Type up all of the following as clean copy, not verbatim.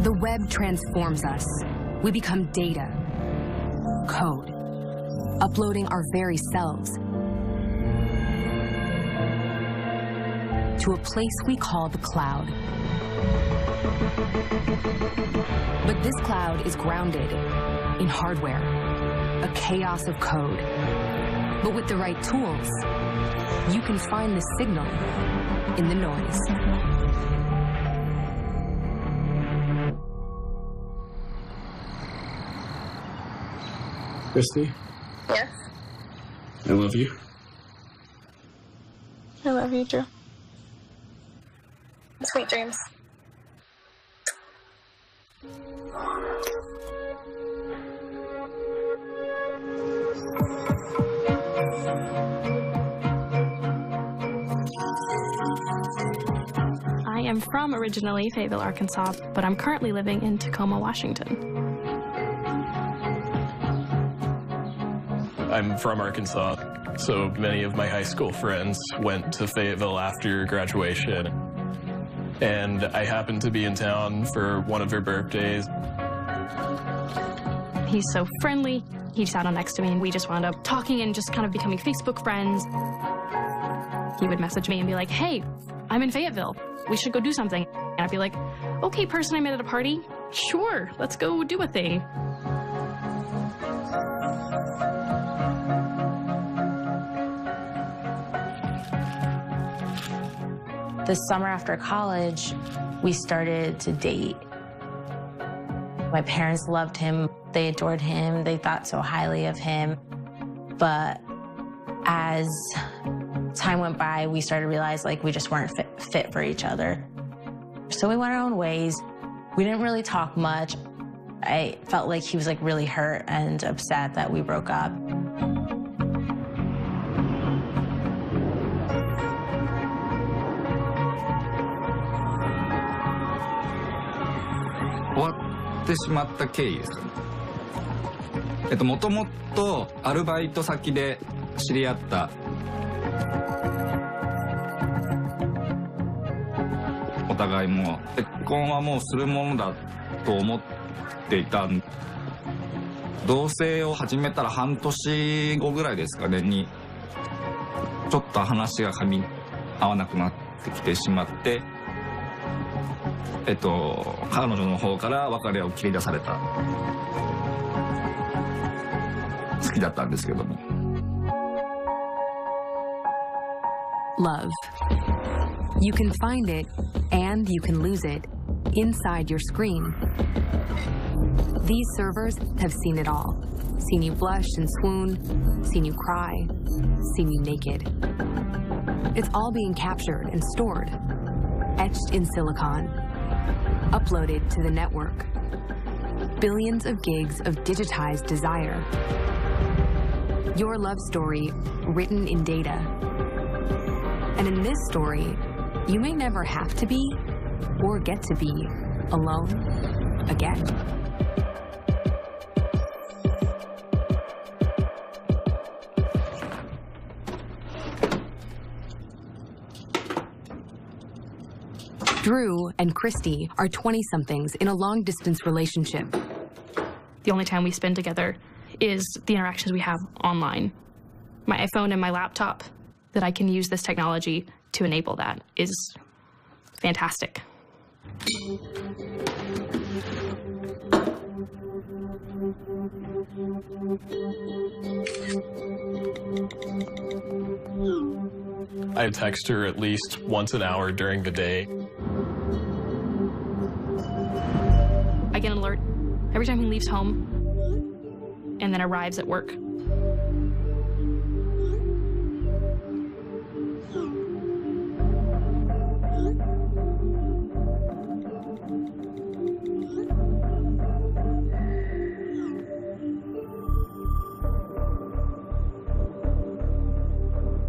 The web transforms us. We become data, code, uploading our very selves to a place we call the cloud. But this cloud is grounded in hardware, a chaos of code. But with the right tools, you can find the signal in the noise. Christy? Yes? I love you. I love you, Drew. Sweet dreams. I am from originally Fayetteville, Arkansas, but I'm currently living in Tacoma, Washington. I'm from Arkansas, so many of my high school friends went to Fayetteville after graduation. And I happened to be in town for one of her birthdays. He's so friendly. He sat on next to me and we just wound up talking and just kind of becoming Facebook friends. He would message me and be like, hey, I'm in Fayetteville. We should go do something. And I'd be like, okay, person I met at a party, sure, let's go do a thing. The summer after college, we started to date. My parents loved him. They adored him. They thought so highly of him. But as time went by, we started to realize like we just weren't fit for each other. So we went our own ways. We didn't really talk much. I felt like he was like really hurt and upset that we broke up.終わってしまった経緯ですかね。もともとアルバイト先で知り合ったお互いも結婚はもうするものだと思っていた。同棲を始めたら半年後ぐらいですかねにちょっと話が噛み合わなくなってきてしまって。彼女の方から別れを切り出された。好きだったんですけども。Love. You can find it and you can lose it inside your screen. These servers have seen it all. Seen you blush and swoon, seen you cry, seen you naked. It's all being captured and stored, etched in silicon. Uploaded to the network. Billions of gigs of digitized desire. Your love story written in data. And in this story, you may never have to be or get to be alone again. Drew and Christy are 20-somethings in a long-distance relationship. The only time we spend together is the interactions we have online. My iPhone and my laptop, that I can use this technology to enable that, is fantastic. I text her at least once an hour during the day. I get an alert every time he leaves home and then arrives at work.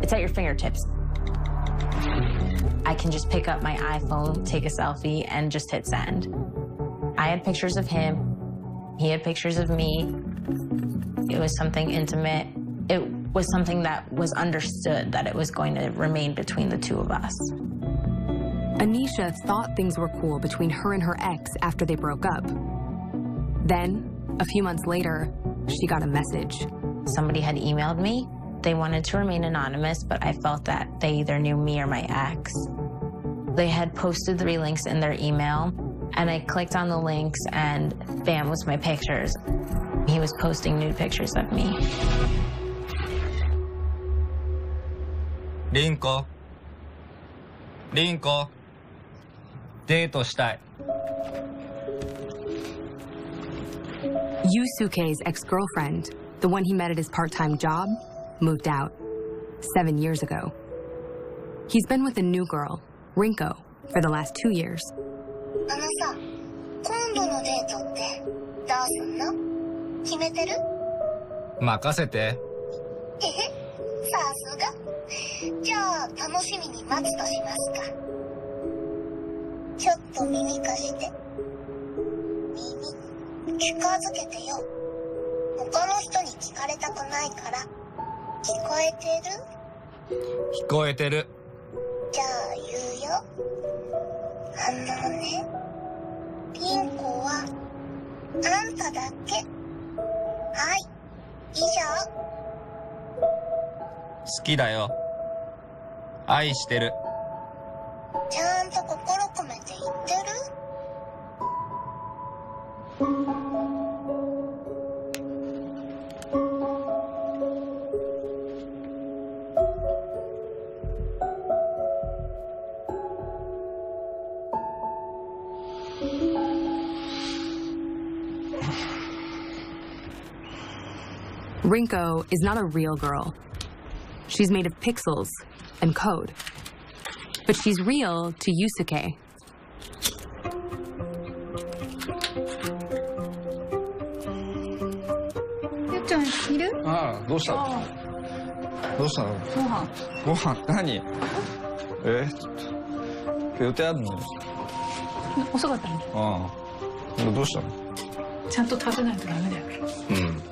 It's at your fingertips. I can just pick up my iPhone, take a selfie, and just hit send. I had pictures of him. He had pictures of me. It was something intimate. It was something that was understood that it was going to remain between the two of us. Anisha thought things were cool between her and her ex after they broke up. Then, a few months later, she got a message. Somebody had emailed me. They wanted to remain anonymous, but I felt that they either knew me or my ex. They had posted 3 links in their email, and I clicked on the links, and bam, was my pictures. He was posting nude pictures of me. リンコデートしたい。 Yusuke's ex-girlfriend, the one he met at his part-time job, moved out 7 years ago. He's been with a new girl, Rinko, for the last 2 years. あのさ、今度のデートってどうすんの？決めてる？任せて。えへ、さすが。じゃあ楽しみに待つとしますか。ちょっと耳貸して。耳近づけてよ。他の人に聞かれたくないから。聞こえてる？聞こえてる。じゃあ言うよ。ね、リンコはあんただけ。はい、以上。好きだよ。愛してる。ちゃんと心込めて言ってる？Rinko is not a real girl. She's made of pixels and code. But she's real to Yusuke. ゆっちゃんいる？ああ、どうしたの？どうしたの？ご飯何？ちょっと予定あるの？遅かったの？ああ。どうしたの？ちゃんと食べないとダメだよ。うん。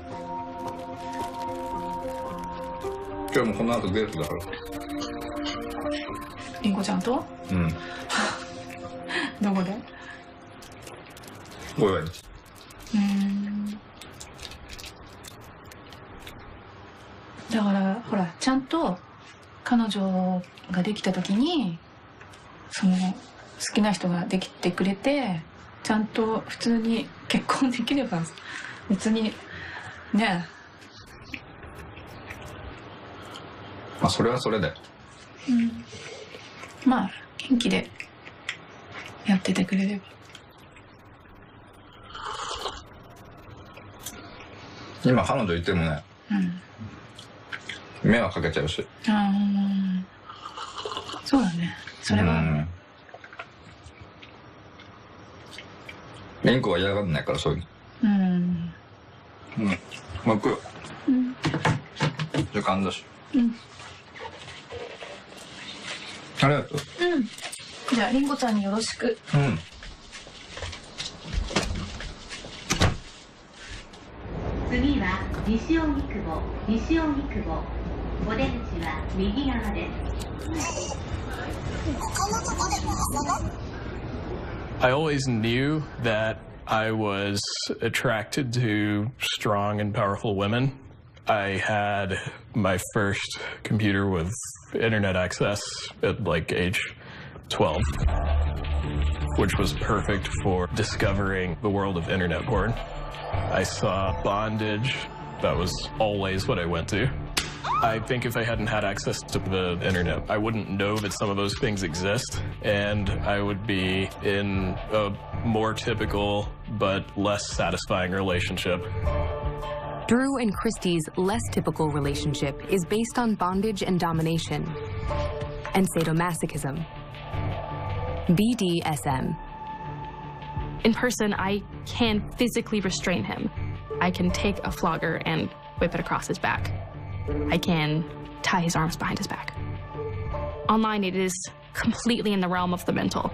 今日もこの後デートだから。りんこちゃんと？うん。どこで？ごめん。だからほらちゃんと彼女ができた時にその好きな人ができてくれてちゃんと普通に結婚できれば別にね。まあそれはそれで。まあ元気でやっててくれれば。今彼女いてもね、迷惑かけちゃうし。そうだね。それは。リンコは嫌がんないからそういうの。まあ行くよ。時間だし。ありがとう。じゃありんこちゃんによろしく。次は西荻窪。お出口は右側です。他のとこでも遊ぼう。I always knew that I was attracted to strong and powerful women. I had my first computer with internet access at like age 12, which was perfect for discovering the world of internet porn. I saw bondage. That was always what I went to. I think if I hadn't had access to the internet, I wouldn't know that some of those things exist, and I would be in a more typical but less satisfying relationship. Drew and Christie's less typical relationship is based on bondage and domination, and sadomasochism. BDSM. In person, I can physically restrain him. I can take a flogger and whip it across his back. I can tie his arms behind his back. Online, it is completely in the realm of the mental.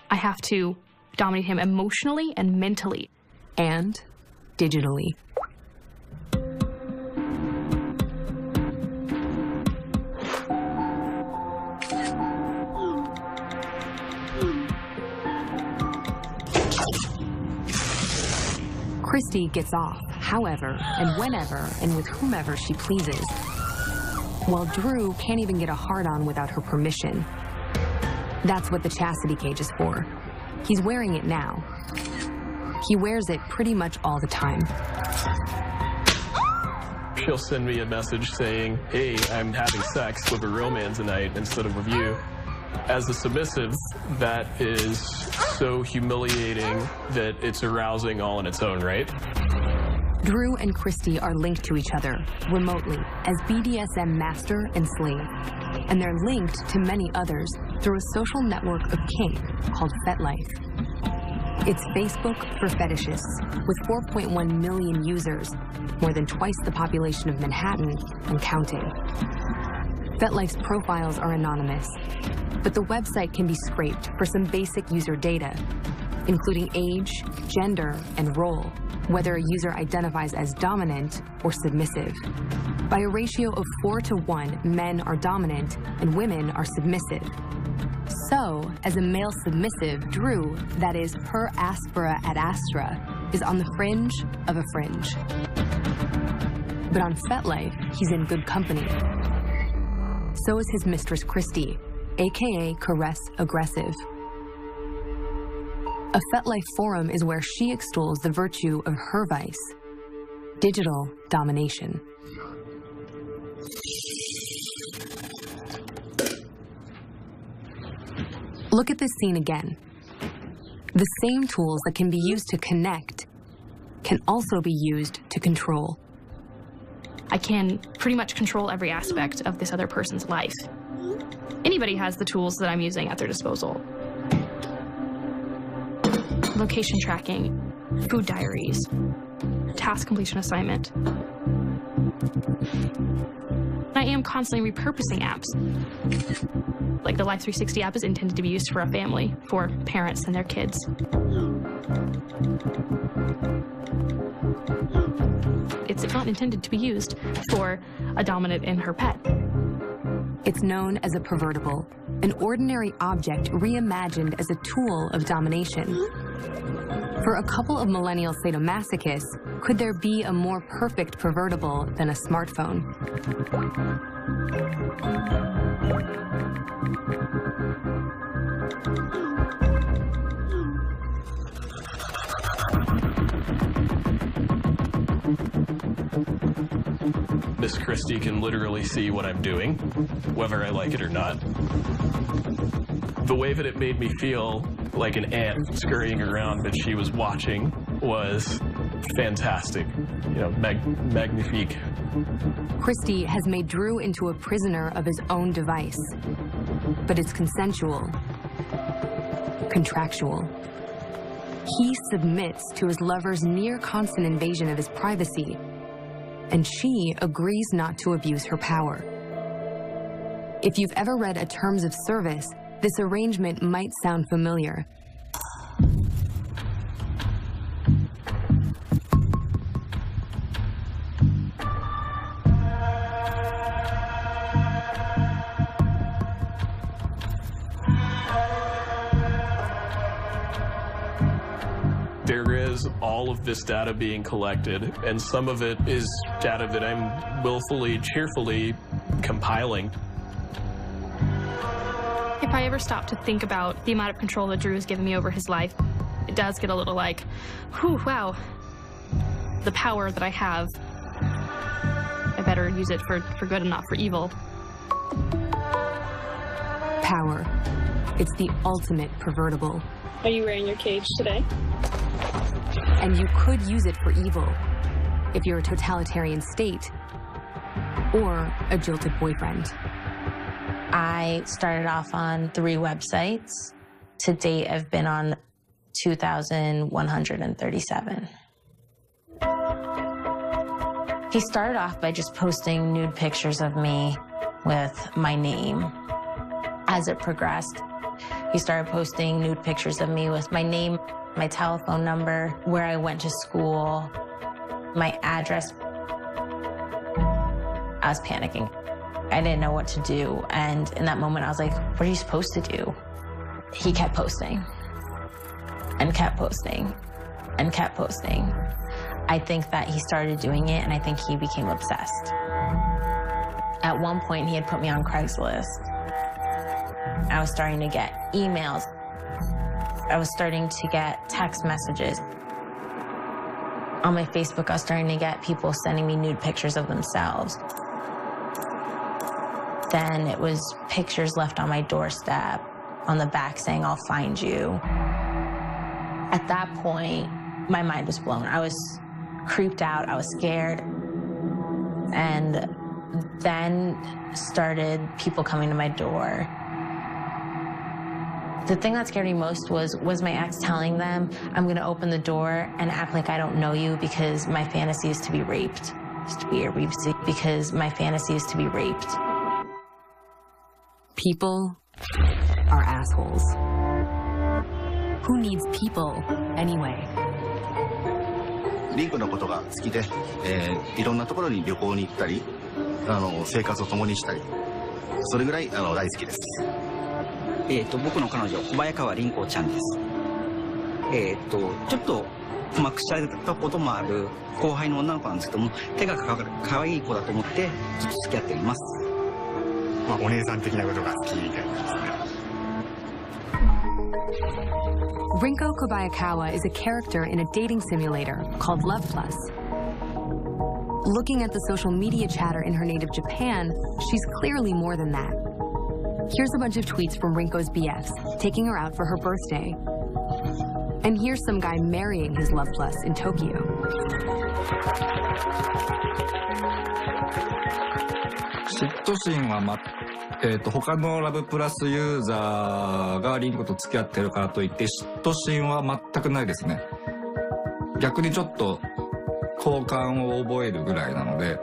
I have to dominate him emotionally and mentally. And digitally. Christy gets off, however, and whenever, and with whomever she pleases, while Drew can't even get a hard-on without her permission. That's what the chastity cage is for. He's wearing it now. He wears it pretty much all the time. She'll send me a message saying, hey, I'm having sex with a real man tonight instead of with you. As a submissive, that is so humiliating that it's arousing all in its own right. Drew and Christy are linked to each other remotely as BDSM master and slave, and they're linked to many others through a social network of kink called FetLife. It's Facebook for fetishists, with 4.1 million users, more than twice the population of Manhattan, and counting. FetLife's profiles are anonymous, but the website can be scraped for some basic user data, including age, gender, and role, whether a user identifies as dominant or submissive. By a ratio of 4:1, men are dominant and women are submissive. So, as a male submissive, Drew, that is per aspera ad astra, is on the fringe of a fringe. But on FetLife, he's in good company. So is his mistress Christy, aka Caress Aggressive. A FetLife forum is where she extols the virtue of her vice, digital domination. Look at this scene again. The same tools that can be used to connect can also be used to control. I can pretty much control every aspect of this other person's life. Anybody has the tools that I'm using at their disposal. Location tracking, food diaries, task completion assignment. I am constantly repurposing apps. Like the Life 360 app is intended to be used for a family, for parents and their kids. It's not intended to be used for a dominant and her pet. It's known as a pervertible, an ordinary object reimagined as a tool of domination. For a couple of millennial sadomasochists, could there be a more perfect pervertible than a smartphone? Miss Christie can literally see what I'm doing, whether I like it or not. The way that it made me feel like an ant scurrying around, but she was watching, was fantastic. You know, magnifique. Christie has made Drew into a prisoner of his own device, but it's consensual, contractual. He submits to his lover's near constant invasion of his privacy, and she agrees not to abuse her power. If you've ever read a Terms of Service, this arrangement might sound familiar. There is all of this data being collected, and some of it is data that I'm willfully, cheerfully compiling. If I ever stop to think about the amount of control that Drew has given me over his life, it does get a little like, whew, wow, the power that I have, I better use it for good and not for evil. Power. It's the ultimate pervertible. Are you wearing your cage today? And you could use it for evil if you're a totalitarian state or a jilted boyfriend. I started off on 3 websites. To date, I've been on 2,137. He started off by just posting nude pictures of me with my name. As it progressed, he started posting nude pictures of me with my name, my telephone number, where I went to school, my address. I was panicking. I didn't know what to do, and in that moment I was like, what are you supposed to do? He kept posting, and kept posting, and kept posting. I think that he started doing it, and I think he became obsessed. At one point, he had put me on Craigslist. I was starting to get emails. I was starting to get text messages. On my Facebook, I was starting to get people sending me nude pictures of themselves. Then it was pictures left on my doorstep on the back saying, "I'll find you." At that point, my mind was blown. I was creeped out, I was scared. And then started people coming to my door. The thing that scared me most was my ex telling them, "I'm gonna open the door and act like I don't know you because my fantasy is to be raped." Because my fantasy is to be raped. People are assholes. Who needs people anyway? リンクのことが好きで、いろんなところに旅行に行ったり、生活を共にしたり、それぐらい大好きです。僕の彼女、小早川凛子ちゃんです。ちょっと困惑しちゃったこともある後輩の女の子なんですけども、手が可愛い子だと思ってずっと付き合っています。まあお姉さん的なことが好きみたいなですね。Rinko Kobayakawa is a character in a dating simulator called Love Plus. Looking at the social media chatter in her native Japan, she's clearly more than that. Here's a bunch of tweets from Rinko's BFs, taking her out for her birthday. And here's some guy marrying his Love Plus in Tokyo. 嫉妬心は他のラブプラスユーザーがリンコと付き合ってるからといって嫉妬心は全くないですね。逆にちょっと好感を覚えるぐらいなので。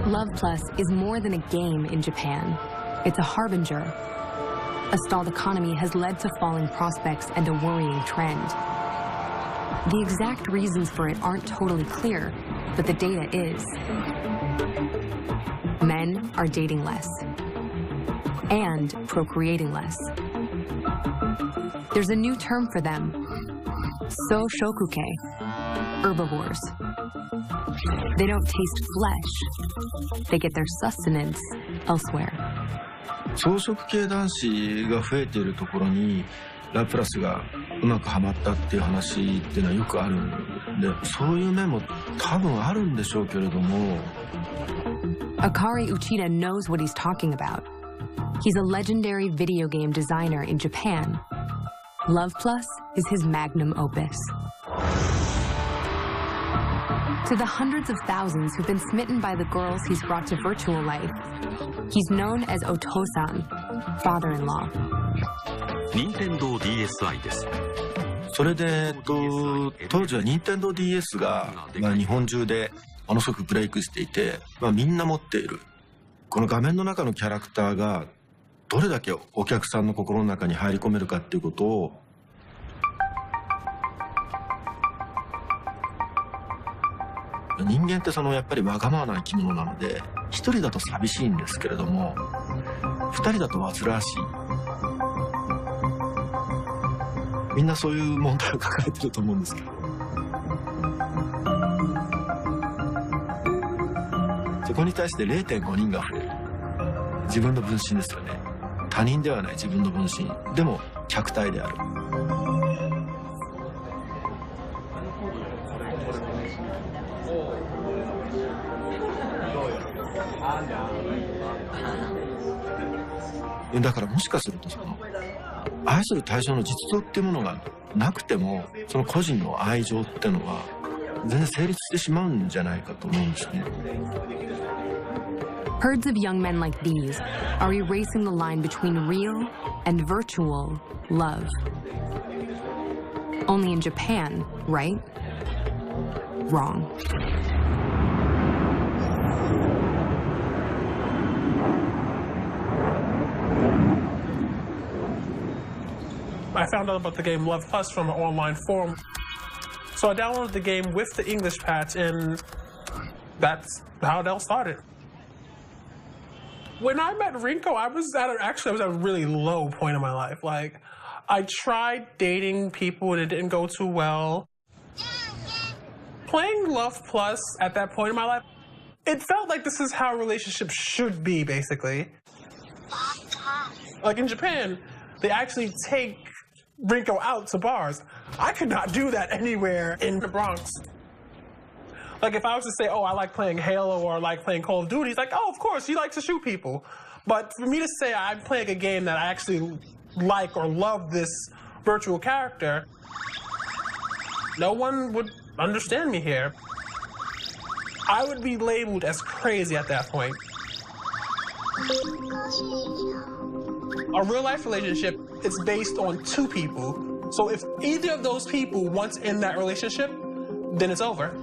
Love Plus is more than a game in Japan. It's a harbinger. A stalled economy has led to falling prospects and a worrying trend. The exact reasons for it aren't totally clear, but the data is. Men are dating less and procreating less. There's a new term for them, so-shokuke, herbivores. They don't taste flesh. They get their sustenance elsewhere. 草食系男子が増えているところにラプラスがうまくはまったっていう話っていうのはよくあるんで、そういう面も多分あるんでしょうけれども。Akari Uchida knows what he's talking about. He's a legendary video game designer in Japan. Love Plus is his magnum opus. To the hundreds of thousands who've been smitten by the girls he's brought to virtual life, he's known as Otosan, father-in-law. Nintendo DSi です。それで、当時は Nintendo DS が、日本中でものすごくブレイクしていて、みんな持っている。この画面の中のキャラクターがどれだけお客さんの心の中に入り込めるかっていうことを人間ってやっぱりわがままな生き物なので、一人だと寂しいんですけれども、二人だと煩わしい。みんなそういう問題を抱えてると思うんですけど。そこに対して 0.5 人が増える。自分の分身ですよね。他人ではない自分の分身。でも客体である。だからもしかすると愛する対象の実像っていうものがなくても、その個人の愛情っていうのは全然成立してしまうんじゃないかと思うんですね。Herds of young men like these are erasing the line between real and virtual love. Only in Japan, right? Wrong. I found out about the game Love Plus from an online forum. So I downloaded the game with the English patch, and that's how it all started. When I met Rinko, I was at a really low point in my life. Like, I tried dating people and it didn't go too well. Playing Love Plus at that point in my life, it felt like this is how relationships should be, basically. Like in Japan, they actually take Rinko out to bars. I could not do that anywhere in the Bronx. Like if I was to say, oh, I like playing Halo or I like playing Call of Duty, he's like, oh, of course, you like to shoot people. But for me to say I'm playing a game that I actually like or love this virtual character, no one would understand me here. I would be labeled as crazy at that point. A real-life relationship is based on two people. So if either of those people wants in that relationship, then it's over.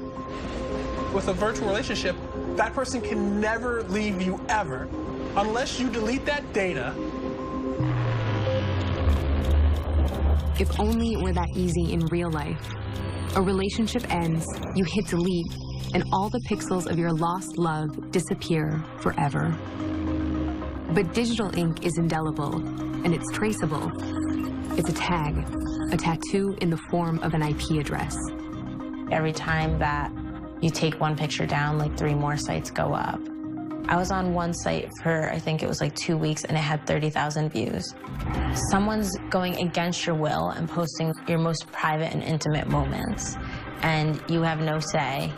With a virtual relationship, that person can never leave you ever, unless you delete that data. If only it were that easy in real life. A relationship ends, you hit delete, and all the pixels of your lost love disappear forever. But digital ink is indelible, and it's traceable. It's a tag, a tattoo in the form of an IP address. Every time that you take one picture down, like 3 more sites go up. I was on one site for, I think it was like 2 weeks, and it had 30,000 views. Someone's going against your will and posting your most private and intimate moments, and you have no say.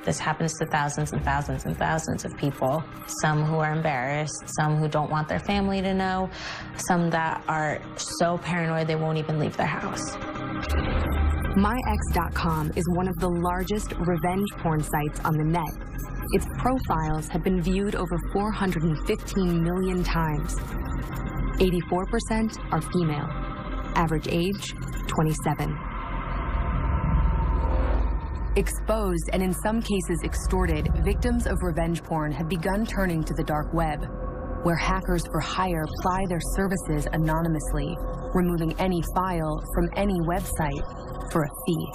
This happens to thousands and thousands and thousands of people, some who are embarrassed, some who don't want their family to know, some that are so paranoid they won't even leave their house. MyX.com is one of the largest revenge porn sites on the net. Its profiles have been viewed over 415 million times. 84% are female. Average age, 27. Exposed and in some cases extorted, victims of revenge porn have begun turning to the dark web, where hackers for hire ply their services anonymously, removing any file from any website for a fee.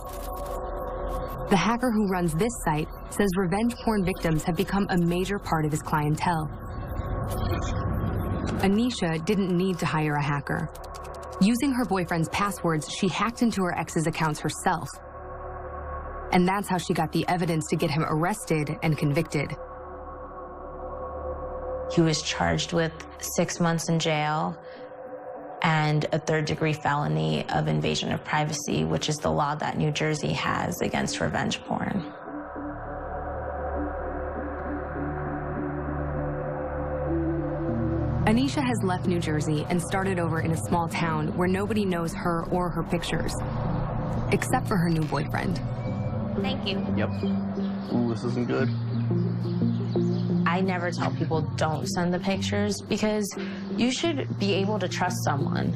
The hacker who runs this site says revenge porn victims have become a major part of his clientele. Anisha didn't need to hire a hacker. Using her boyfriend's passwords, she hacked into her ex's accounts herself. And that's how she got the evidence to get him arrested and convicted. He was charged with 6 months in jail and a 3rd-degree felony of invasion of privacy, which is the law that New Jersey has against revenge porn. Anisha has left New Jersey and started over in a small town where nobody knows her or her pictures, except for her new boyfriend. Thank you. Yep. Ooh, this isn't good. I never tell people don't send the pictures because you should be able to trust someone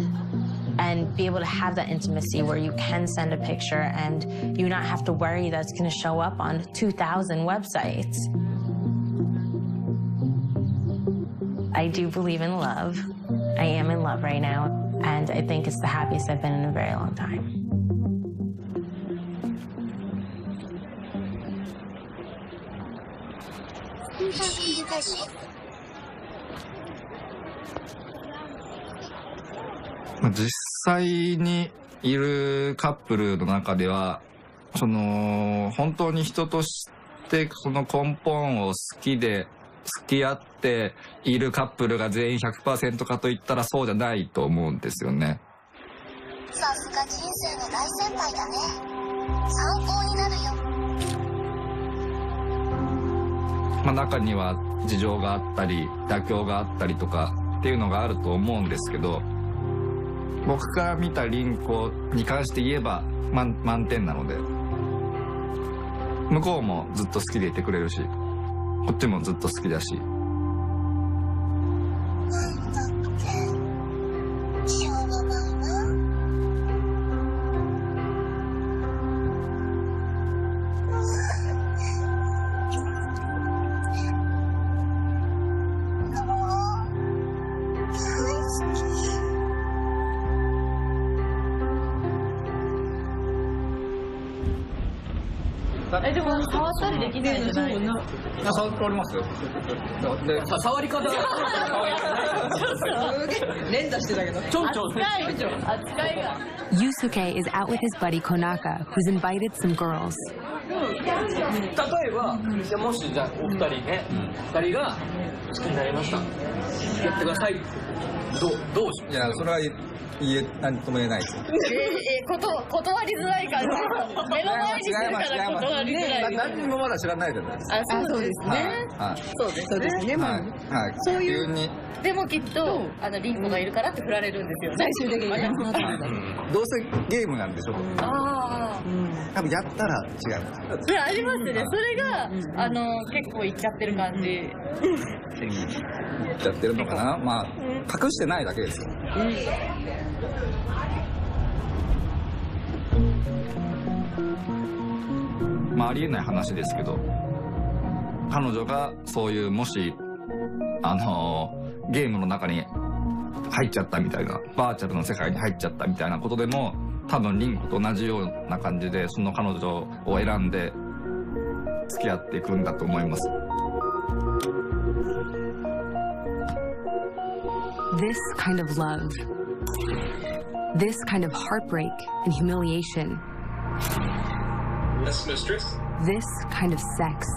and be able to have that intimacy where you can send a picture and you not have to worry that's going to show up on 2,000 websites. I do believe in love. I am in love right now, and I think it's the happiest I've been in a very long time.実際にいるカップルの中では、本当に人としてその根本を好きで付き合っているカップルが全員 100% かといったらそうじゃないと思うんですよね。さすが人生の大先輩だね。参考になるよ。中には事情があったり妥協があったりとかっていうのがあると思うんですけど、僕から見た凛子に関して言えば満点なので、向こうもずっと好きでいてくれるし、こっちもずっと好きだし。しょうがないな。でも触ったりできないじゃないですか。触っております。で、触り方が連打してたけど。扱いが。Yusuke is out with his buddy Konaka, who's invited some girls. 例えば、もしじゃあお二人ね、二人が好きになりました。やってください。どうします？いや、それは何とも言えないですよ。断りづらい感じ。目の前にするから断りづらい。何もまだ知らないじゃないですか。そうですね。そうですね。はい。そういう。でもきっとリンコがいるからって振られるんですよ。最終的に。どうせゲームなんでしょ。多分やったら違う。それありますね。それが結構いっちゃってる感じ。いっちゃってるのかな。まあ隠してないだけですよ。まあありえない話ですけど、彼女がそういうもしゲームの中に入っちゃったみたいな、バーチャルの世界に入っちゃったみたいなことでも、多分リンコと同じような感じでその彼女を選んで付き合っていくんだと思います。This kind of love, this kind of heartbreak and humiliation, Yes, mistress. this kind of sex,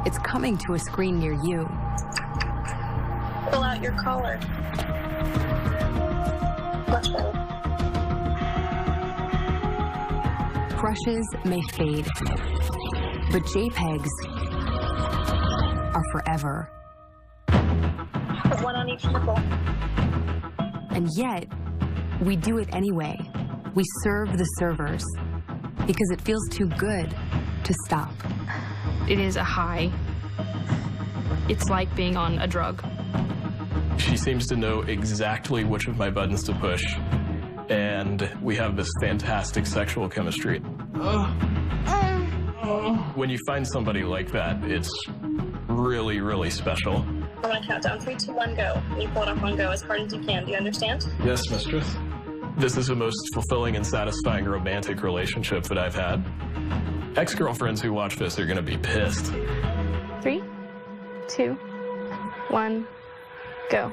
it's coming to a screen near you. Pull out your collar. Much better. Crushes may fade, but JPEGs are forever. Put one on each nipple. And yet, we do it anyway. We serve the servers because it feels too good to stop. It is a high. It's like being on a drug. She seems to know exactly which of my buttons to push, and we have this fantastic sexual chemistry. When you find somebody like that, it's really, really special. I'm gonna count down 3, 2, 1, go. And you pull it up on go as hard as you can. Do you understand? Yes, mistress. This is the most fulfilling and satisfying romantic relationship that I've had. Ex-girlfriends who watch this are gonna be pissed. 3, 2, 1, go.